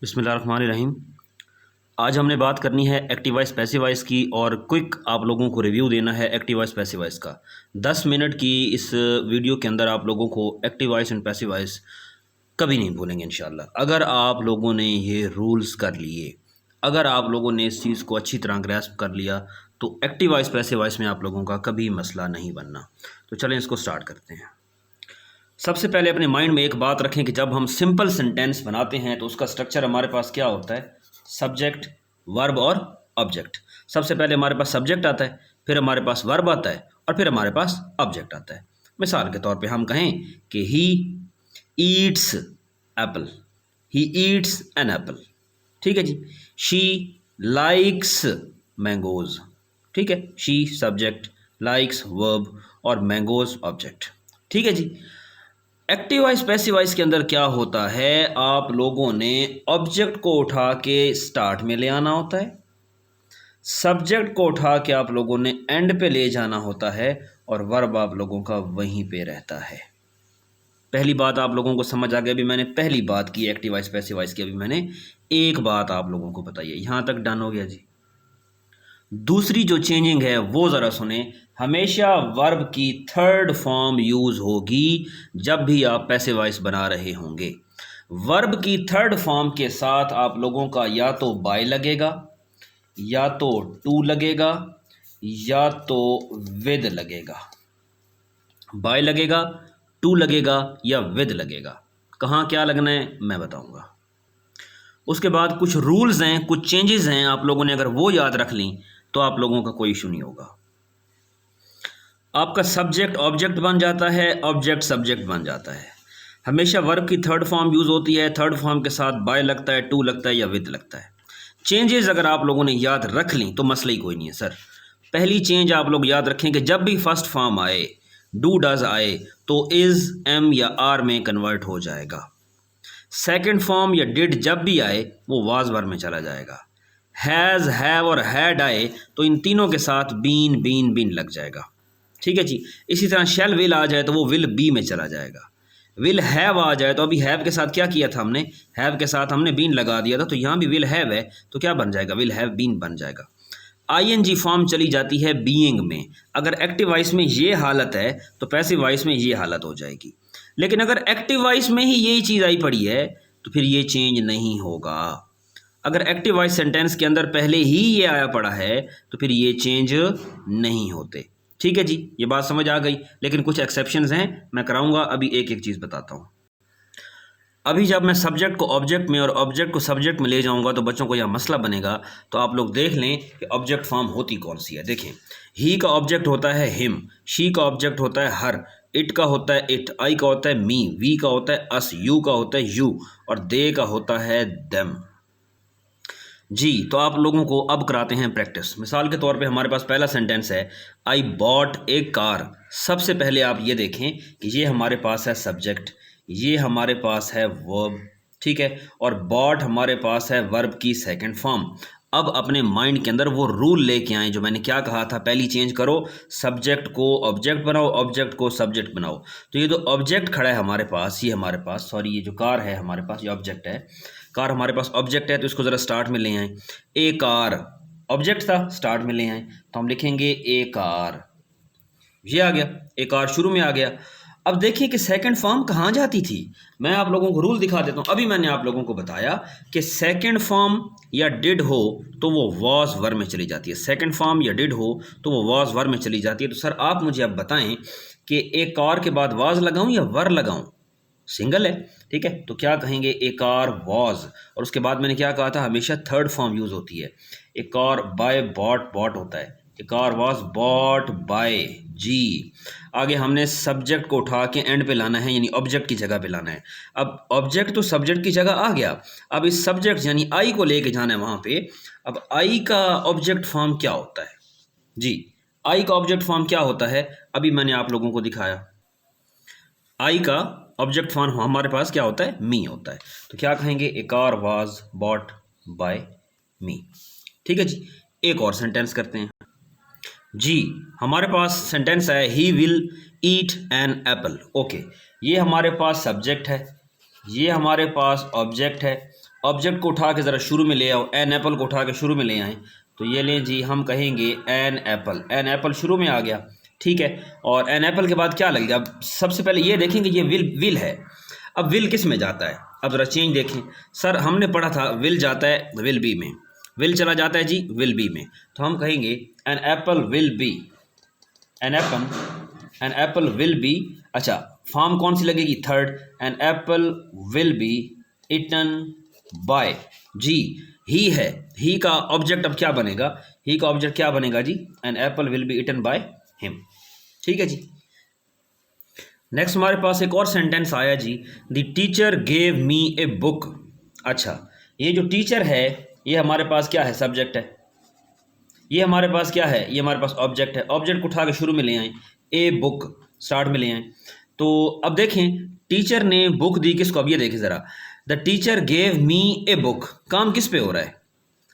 बिस्मिल्लाहिर्रहमानिर्रहीम। आज हमने बात करनी है एक्टिव वॉइस पैसिव वॉइस की और क्विक आप लोगों को रिव्यू देना है एक्टिव वॉइस पैसिव वॉइस का। 10 मिनट की इस वीडियो के अंदर आप लोगों को active voice and passive voice कभी नहीं भूलेंगे इंशाल्लाह। अगर आप लोगों ने ये रूल्स कर लिए, अगर आप लोगों ने इस चीज़ को अच्छी तरह ग्रैस्प कर लिया तो एक्टिव वॉइस पैसिव वॉइस में आप लोगों का कभी मसला नहीं बनना। तो चलें इसको स्टार्ट करते हैं। सबसे पहले अपने माइंड में एक बात रखें कि जब हम सिंपल सेंटेंस बनाते हैं तो उसका स्ट्रक्चर हमारे पास क्या होता है? सब्जेक्ट, वर्ब और ऑब्जेक्ट। सबसे पहले हमारे पास सब्जेक्ट आता है, फिर हमारे पास वर्ब आता है और फिर हमारे पास ऑब्जेक्ट आता है। मिसाल के तौर पे हम कहें कि he eats apple, he eats an apple. ठीक है जी। She likes mangoes. ठीक है, शी सब्जेक्ट, लाइक्स वर्ब और मैंगोज ऑब्जेक्ट। ठीक है जी। एक्टिव वॉइस पैसिव वॉइस के अंदर क्या होता है, आप लोगों ने ऑब्जेक्ट को उठा के स्टार्ट में ले आना होता है, सब्जेक्ट को उठा के आप लोगों ने एंड पे ले जाना होता है और वर्ब आप लोगों का वहीं पे रहता है। पहली बात आप लोगों को समझ आ गई। अभी मैंने पहली बात की एक्टिव वॉइस पैसिव वॉइस की, अभी मैंने एक बात आप लोगों को बताई है। यहाँ तक डन हो गया जी। दूसरी जो चेंजिंग है वो ज़रा सुने। हमेशा वर्ब की थर्ड फॉर्म यूज़ होगी जब भी आप पैसिव वॉइस बना रहे होंगे। वर्ब की थर्ड फॉर्म के साथ आप लोगों का या तो बाय लगेगा, या तो टू लगेगा, या तो विद लगेगा। बाय लगेगा, टू लगेगा या विद लगेगा। कहाँ क्या लगना है मैं बताऊंगा। उसके बाद कुछ रूल्स हैं, कुछ चेंजेस हैं, आप लोगों ने अगर वो याद रख ली तो आप लोगों का कोई इशू नहीं होगा। आपका सब्जेक्ट ऑब्जेक्ट बन जाता है, ऑब्जेक्ट सब्जेक्ट बन जाता है। हमेशा वर्ब की थर्ड फॉर्म यूज़ होती है, थर्ड फॉर्म के साथ बाय लगता है, टू लगता है या विद लगता है। चेंजेस अगर आप लोगों ने याद रख ली तो मसला ही कोई नहीं है सर। पहली चेंज आप लोग याद रखें कि जब भी फर्स्ट फॉर्म आए, डू डज आए, तो इज़, एम या आर में कन्वर्ट हो जाएगा। सेकेंड फॉर्म या डिड जब भी आए वो वाज वर्ब में चला जाएगा। हैज़, हैव और हैड आए तो इन तीनों के साथ बीन बीन बीन लग जाएगा। ठीक है जी। इसी तरह शैल विल आ जाए तो वो विल बी में चला जाएगा। विल हैव आ जाए तो अभी हैव के साथ क्या किया था हमने, हैव के साथ हमने बीन लगा दिया था, तो यहाँ भी विल हैव है तो क्या बन जाएगा, विल हैव बीन बन जाएगा। आईएनजी फॉर्म चली जाती है बीइंग में। अगर एक्टिव वॉइस में ये हालत है तो पैसिव वॉइस में ये हालत हो जाएगी। लेकिन अगर एक्टिव वॉइस में ही यही चीज़ आई पड़ी है तो फिर ये चेंज नहीं होगा। अगर एक्टिव वॉइस सेंटेंस के अंदर पहले ही ये आया पड़ा है तो फिर ये चेंज नहीं होते। ठीक है जी, ये बात समझ आ गई। लेकिन कुछ एक्सेप्शंस हैं, मैं कराऊंगा। अभी एक एक चीज़ बताता हूँ। अभी जब मैं सब्जेक्ट को ऑब्जेक्ट में और ऑब्जेक्ट को सब्जेक्ट में ले जाऊंगा तो बच्चों को यह मसला बनेगा। तो आप लोग देख लें कि ऑब्जेक्ट फॉर्म होती कौन सी है। देखें, ही का ऑब्जेक्ट होता है हिम, शी का ऑब्जेक्ट होता है हर, इट का होता है इट, आई का होता है मी, वी का होता है अस, यू का होता है यू और दे का होता है देम। जी, तो आप लोगों को अब कराते हैं प्रैक्टिस। मिसाल के तौर पे हमारे पास पहला सेंटेंस है, आई बॉट ए कार। सबसे पहले आप ये देखें कि ये हमारे पास है सब्जेक्ट, ये हमारे पास है वर्ब, ठीक है, और बॉट हमारे पास है वर्ब की सेकंड फॉर्म। अब अपने माइंड के अंदर वो रूल लेके आए जो मैंने क्या कहा था, पहली चेंज करो, सब्जेक्ट को ऑब्जेक्ट बनाओ, ऑब्जेक्ट को सब्जेक्ट बनाओ। तो ये जो ऑब्जेक्ट खड़ा है हमारे पास, ये हमारे पास, सॉरी, ये जो कार है हमारे पास, ये ऑब्जेक्ट है। कार हमारे पास ऑब्जेक्ट है तो इसको ज़रा स्टार्ट में ले आए। ए कार ऑब्जेक्ट था, स्टार्ट में ले आए तो हम लिखेंगे ए कार। ये आ गया, ए कार शुरू में आ गया। अब देखिए कि सेकंड फॉर्म कहाँ जाती थी। मैं आप लोगों को रूल दिखा देता हूँ। अभी मैंने आप लोगों को बताया कि सेकंड फॉर्म या डिड हो तो वो वॉज वर्ब में चली जाती है। सेकंड फॉर्म या डिड हो तो वो वॉज वर्ब में चली जाती है। तो सर आप मुझे अब बताएं कि ए कार के बाद वाज लगाऊं या वर लगाऊं। सिंगल है, ठीक है, तो क्या कहेंगे, ए कार वॉज। और उसके बाद मैंने क्या कहा था, हमेशा थर्ड फॉर्म यूज़ होती है। ए कार बाय बॉट, बॉट होता है, ए कार वॉज बॉट बाय। जी, आगे हमने सब्जेक्ट को उठा के एंड पे लाना है, यानी ऑब्जेक्ट की जगह पे लाना है। अब ऑब्जेक्ट तो सब्जेक्ट की जगह आ गया, अब इस सब्जेक्ट यानी आई को लेके जाना है वहाँ पे। अब आई का ऑब्जेक्ट फॉर्म क्या होता है जी, आई का ऑब्जेक्ट फॉर्म क्या होता है, अभी मैंने आप लोगों को दिखाया। आई का ऑब्जेक्ट फॉर्म हमारे पास क्या होता है, मी होता है। तो क्या कहेंगे, ए कार वाज बॉट बाय मी। ठीक है जी। एक और सेंटेंस करते हैं जी। हमारे पास सेंटेंस है, he will eat an apple. Okay, ये हमारे पास सब्जेक्ट है, ये हमारे पास ऑब्जेक्ट है ऑब्जेक्ट को उठा के ज़रा शुरू में ले आओ, एन एप्पल को उठा के शुरू में ले आएँ। तो ये लें जी, हम कहेंगे एन एप्पल, एन एप्पल शुरू में आ गया, ठीक है। और एन एप्पल के बाद क्या लगेगा? अब सबसे पहले ये देखेंगे ये विल है। अब विल किस में जाता है? अब ज़रा चेंज देखें। सर हमने पढ़ा था विल जाता है विल बी में, विल चला जाता है जी विल बी में। तो हम कहेंगे an apple will be, an apple will be. अच्छा, फॉर्म कौन सी लगेगी? Third, an apple will be eaten by जी, ही है, ही का ऑब्जेक्ट अब क्या बनेगा? ही का ऑब्जेक्ट क्या बनेगा जी? An apple will be eaten by him, ठीक है जी। नेक्स्ट हमारे पास एक और सेंटेंस आया जी, the teacher gave me a book. अच्छा, ये जो टीचर है ये हमारे पास क्या है? सब्जेक्ट है। ये हमारे पास क्या है? ये हमारे पास ऑब्जेक्ट है। ऑब्जेक्ट को उठा के शुरू में ले आए, ए बुक स्टार्ट में ले आए। तो अब देखें टीचर ने बुक दी किसको? अब ये देखें ज़रा, the teacher gave me a book, काम किस पे हो रहा है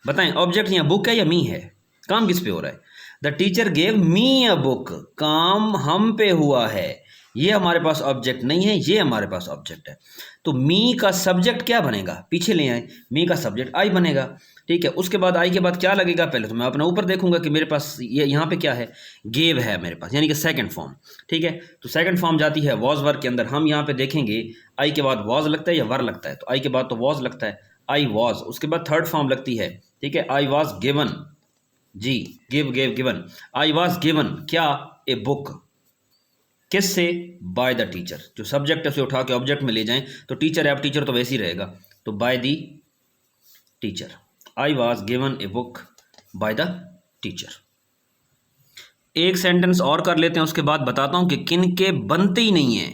बताएं? ऑब्जेक्ट यहाँ बुक है या मी है? काम किस पे हो रहा है? The teacher gave me a book, काम हम पे हुआ है। ये हमारे पास ऑब्जेक्ट नहीं है, ये हमारे पास ऑब्जेक्ट है। तो मी का सब्जेक्ट क्या बनेगा? पीछे ले आए, मी का सब्जेक्ट आई बनेगा, ठीक है। उसके बाद आई के बाद क्या लगेगा? पहले तो मैं अपना ऊपर देखूंगा कि मेरे पास ये यहाँ पे क्या है? गेव है मेरे पास, यानी कि सेकंड फॉर्म, ठीक है। तो सेकंड फॉर्म जाती है वॉज वर्क के अंदर। हम यहाँ पे देखेंगे आई के बाद वॉज लगता है या वर लगता है? तो आई के बाद तो वॉज लगता है, आई वॉज। उसके बाद थर्ड फॉर्म लगती है, ठीक है, आई वॉज गिवन जी, give gave given. I was given क्या? A book. किससे? By the teacher. जो सब्जेक्ट है उसे उठा के ऑब्जेक्ट में ले जाएं तो टीचर है, अब टीचर तो वैसे ही रहेगा, तो bye the teacher. I was given a book by the teacher. एक सेंटेंस और कर लेते हैं, उसके बाद बताता हूं कि किन के बनते ही नहीं है,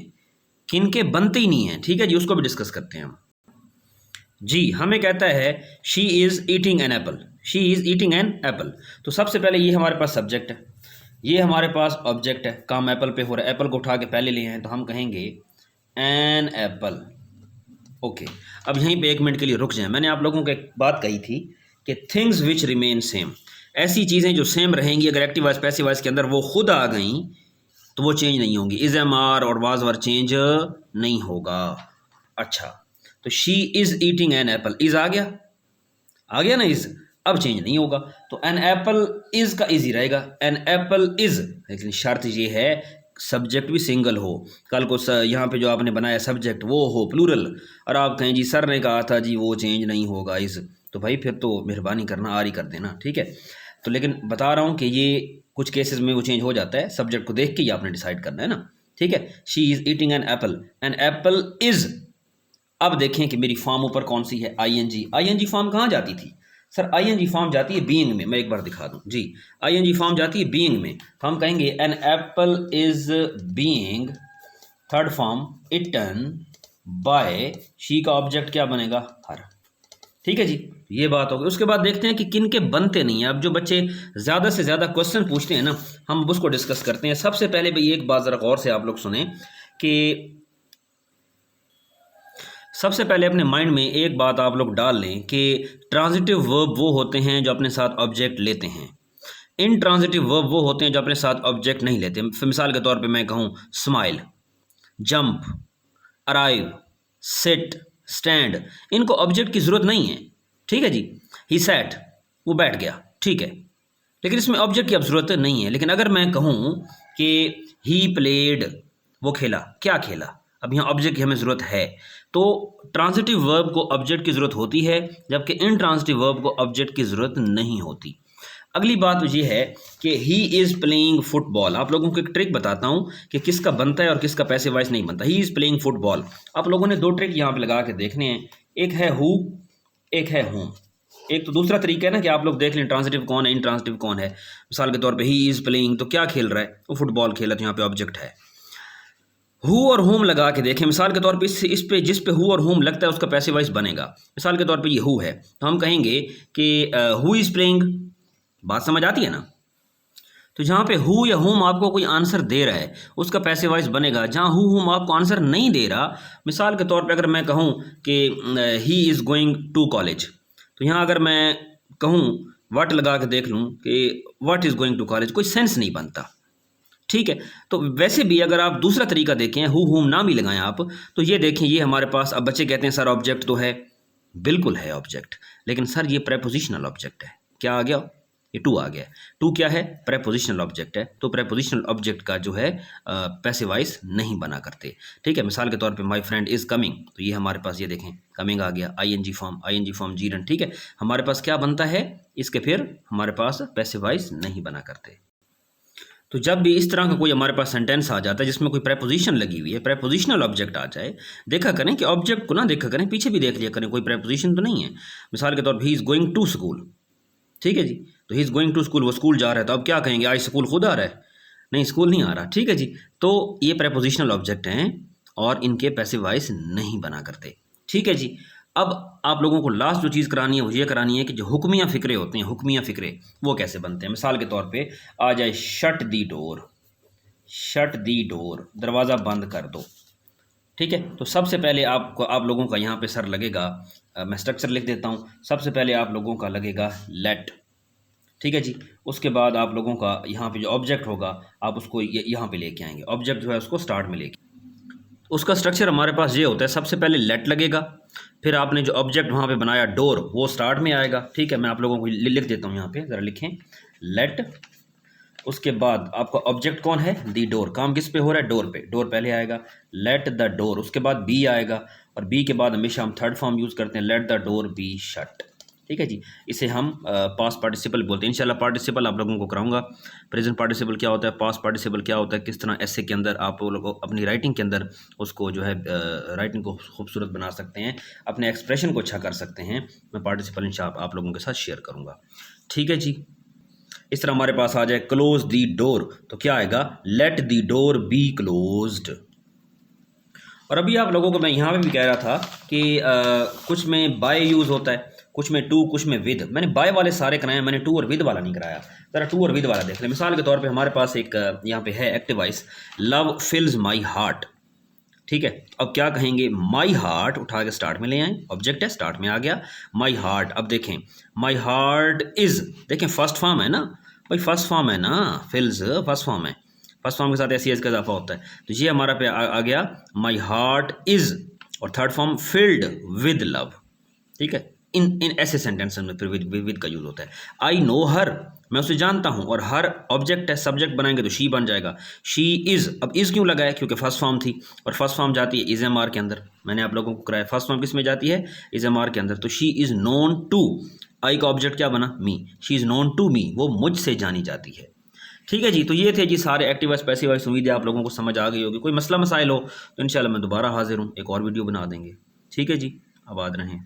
किन के बनते ही नहीं है, ठीक है जी। उसको भी डिस्कस करते हैं हम जी। हमें कहता है she is eating an Apple, she is eating an Apple. तो सबसे पहले ये हमारे पास सब्जेक्ट है, ये हमारे पास ऑब्जेक्ट है, काम एप्पल पे हो रहा है। एप्पल को उठा के पहले लिए हैं तो हम कहेंगे एन एप्पल, ओके। अब यहीं पे 1 मिनट के लिए रुक जाएं। मैंने आप लोगों को एक बात कही थी कि थिंग्स विच रिमेन सेम, ऐसी चीज़ें जो सेम रहेंगी, अगर एक्टिव वॉइस पैसिव वॉइस के अंदर वो खुद आ गई तो वो चेंज नहीं होंगी। इज़ एम आर और वाज वर चेंज नहीं होगा। अच्छा, तो she is eating an apple, is आ गया ना इज़, अब चेंज नहीं होगा। तो एन एप्पल इज़ का इज़ ही रहेगा, एन एप्पल इज़। लेकिन शर्त ये है सब्जेक्ट भी सिंगल हो। कल को यहाँ पे जो आपने बनाया सब्जेक्ट वो हो प्लूरल, और आप कहें जी सर ने कहा था जी वो चेंज नहीं होगा इज़, तो भाई फिर तो मेहरबानी करना आर ही कर देना, ठीक है। तो लेकिन बता रहा हूँ कि ये कुछ केसेस में वो चेंज हो जाता है, सब्जेक्ट को देख के ही आपने डिसाइड करना है ना, ठीक है। She is eating an apple is. अब देखें कि मेरी फॉर्म ऊपर कौन सी है? आईएनजी फॉर्म कहाँ जाती थी? सर आईएनजी फॉर्म जाती है बीइंग में। मैं एक बार दिखा दूं जी, आईएनजी फॉर्म जाती है बीइंग में। तो हम कहेंगे an apple is being, third form eaten by, she का ऑब्जेक्ट क्या बनेगा? हर, ठीक है जी। ये बात होगी। उसके बाद देखते हैं कि किन के बनते नहीं है। अब जो बच्चे ज़्यादा से ज़्यादा क्वेश्चन पूछते हैं ना, हम उसको डिस्कस करते हैं। सबसे पहले भाई एक बात ज़रा गौर से आप लोग सुने कि सबसे पहले अपने माइंड में एक बात आप लोग डाल लें कि ट्रांजिटिव वर्ब वो होते हैं जो अपने साथ ऑब्जेक्ट लेते हैं, इनट्रांजिटिव वर्ब वो होते हैं जो अपने साथ ऑब्जेक्ट नहीं लेते। मिसाल के तौर पे मैं कहूँ smile, jump, arrive, sit, stand, इनको ऑब्जेक्ट की ज़रूरत नहीं है, ठीक है जी। ही सैट, वो बैठ गया, ठीक है, लेकिन इसमें ऑब्जेक्ट की अब ज़रूरत नहीं है। लेकिन अगर मैं कहूँ कि ही प्लेड, वो खेला, क्या खेला, अब यहाँ ऑब्जेक्ट की हमें ज़रूरत है। तो ट्रांजिटिव वर्ब को ऑब्जेक्ट की ज़रूरत होती है, जबकि इनट्रांजिटिव वर्ब को ऑब्जेक्ट की ज़रूरत नहीं होती। अगली बात ये है कि ही इज़ प्लेइंग फुटबॉल। आप लोगों को एक ट्रिक बताता हूँ कि किसका बनता है और किसका पैसिव वॉइस नहीं बनता। He is playing football. आप लोगों ने 2 ट्रिक यहाँ पे लगा के देखने हैं, एक है हु, एक है हुम। एक तो दूसरा तरीका है ना कि आप लोग देख लें ट्रांजिटिव कौन है, इनट्रांजिटिव कौन है। मिसाल के तौर पे ही इज़ प्लेइंग, तो क्या खेल रहा है? वो फुटबॉल खेला, तो यहाँ पे ऑब्जेक्ट है। हु और होम लगा के देखें, मिसाल के तौर पे इस पे जिस पे हु और होम लगता है उसका पैसिव वॉइस बनेगा। मिसाल के तौर पे ये हु है, तो हम कहेंगे कि हु इज़ प्लेइंग। बात समझ आती है ना? तो जहाँ पे हु या होम आपको कोई आंसर दे रहा है उसका पैसिव वॉइस बनेगा। जहाँ हु होम आपको आंसर नहीं दे रहा, मिसाल के तौर पे अगर मैं कहूँ कि he is going to college, तो यहाँ अगर मैं कहूँ व्हाट लगा के देख लूँ कि what is going to college, कोई सेंस नहीं बनता, ठीक है। तो वैसे भी अगर आप दूसरा तरीका देखें, हु होम ना भी लगाएं आप, तो ये देखें, ये हमारे पास अब बच्चे कहते हैं सर ऑब्जेक्ट तो है, बिल्कुल है ऑब्जेक्ट, लेकिन सर ये प्रेपोजिशनल ऑब्जेक्ट है। क्या आ गया? ये टू आ गया। टू क्या है? प्रेपोजिशनल ऑब्जेक्ट है। तो प्रेपोजिशनल ऑब्जेक्ट का जो है पैसिव वॉइस नहीं बना करते। ठीक है, मिसाल के तौर पे माय फ्रेंड इज़ कमिंग, तो ये हमारे पास ये देखें कमिंग आ गया, आईएनजी फॉर्म जीरन। ठीक है, हमारे पास क्या बनता है इसके, फिर हमारे पास पैसिव वॉइस नहीं बना करते। तो जब भी इस तरह का कोई हमारे पास सेंटेंस आ जाता है जिसमें कोई प्रेपोजिशन लगी हुई है, प्रेपोजिशनल ऑब्जेक्ट आ जाए, देखा करें कि ऑब्जेक्ट को ना देखा करें, पीछे भी देख लिया करें कोई प्रेपोजिशन तो नहीं है। मिसाल के तौर पर he is going to school, ठीक है जी, तो he is going to school, वो स्कूल जा रहा है, तो अब क्या कहेंगे? आज स्कूल खुद आ रहा है? नहीं, स्कूल नहीं आ रहा। ठीक है जी, तो ये प्रेपोजिशनल ऑब्जेक्ट हैं और इनके पैसिव वॉइस नहीं बना करते। ठीक है जी, अब आप लोगों को लास्ट जो चीज़ करानी है वो ये करानी है कि जो हुक्मिया फ़िक्रे होते हैं, हुक्मिया फ़िक्रे वो कैसे बनते हैं। मिसाल के तौर पे आ जाए शट दी डोर, शट दी डोर, दरवाज़ा बंद कर दो। ठीक है, तो सबसे पहले आप लोगों का यहाँ पे सर लगेगा, मैं स्ट्रक्चर लिख देता हूँ। सबसे पहले आप लोगों का लगेगा लेट, ठीक है जी। उसके बाद आप लोगों का यहाँ पे जो ऑब्जेक्ट होगा आप उसको यहाँ पे लेके आएंगे, ऑब्जेक्ट जो है उसको स्टार्ट में लेके। उसका स्ट्रक्चर हमारे पास ये होता है, सबसे पहले लेट लगेगा, फिर आपने जो ऑब्जेक्ट वहाँ पे बनाया डोर वो स्टार्ट में आएगा। ठीक है, मैं आप लोगों को लिख देता हूँ यहाँ पे, ज़रा लिखें लेट। उसके बाद आपका ऑब्जेक्ट कौन है? दी डोर। काम किस पे हो रहा है? डोर पे। डोर पहले आएगा, लेट द डोर। उसके बाद बी आएगा, और बी के बाद हमेशा हम थर्ड फॉर्म यूज़ करते हैं, let the door be shut. ठीक है जी, इसे हम पास्ट पार्टिसिपल बोलते हैं। इंशाल्लाह पार्टिसिपल आप लोगों को कराऊंगा। प्रेजेंट पार्टिसिपल क्या होता है, पास्ट पार्टिसिपल क्या होता है, किस तरह ऐसे के अंदर आप लोग अपनी राइटिंग के अंदर उसको जो है राइटिंग को खूबसूरत बना सकते हैं, अपने एक्सप्रेशन को अच्छा कर सकते हैं। मैं पार्टिसिपल इंशाल्लाह आप लोगों के साथ शेयर करूँगा। ठीक है जी, इस तरह हमारे पास आ जाए क्लोज दी डोर, तो क्या आएगा? Let the door be closed. और अभी आप लोगों को मैं यहाँ पे भी कह रहा था कि कुछ में बाय यूज़ होता है, कुछ में टू, कुछ में विद। मैंने बाय वाले सारे कराए, मैंने टू और विद वाला नहीं कराया। ज़रा टू और विद वाला देख लें। मिसाल के तौर पे हमारे पास एक यहाँ पे है active voice, love fills my heart. ठीक है, अब क्या कहेंगे? माई हार्ट उठा के स्टार्ट में ले आए, ऑब्जेक्ट है, स्टार्ट में आ गया माई हार्ट। अब देखें माई हार्ट इज़, देखें फर्स्ट फॉर्म है ना भाई, फर्स्ट फॉर्म है ना, फिल्स फर्स्ट फॉर्म है, फर्स्ट फॉर्म के साथ ऐसी एज का इजाफा होता है, तो ये हमारा पे आ गया माई हार्ट इज़, और third form filled with love. ठीक है, इन ऐसे सेंटेंसेस में फिर विद का यूज़ होता है। आई नो हर, मैं उसे जानता हूँ, और हर ऑब्जेक्ट है, सब्जेक्ट बनाएंगे तो शी बन जाएगा। शी इज़, अब इज़ क्यों लगाया? क्योंकि फर्स्ट फॉर्म थी, और फर्स्ट फॉर्म जाती है इज़ एम आर के अंदर। मैंने आप लोगों को कराया फर्स्ट फॉर्म किस में जाती है? इज़ एम आर के अंदर। तो she is known to, I का ऑब्जेक्ट क्या बना? Me. She is known to me, वो मुझसे जानी जाती है। ठीक है जी, तो ये थे जी सारे एक्टिव वॉइस पैसिव वॉइस। उम्मीद है आप लोगों को समझ आ गई होगी। कोई मसला मसाइल हो तो इंशाल्लाह मैं दोबारा हाजिर हूँ, एक और वीडियो बना देंगे। ठीक है जी, आबाद रहें।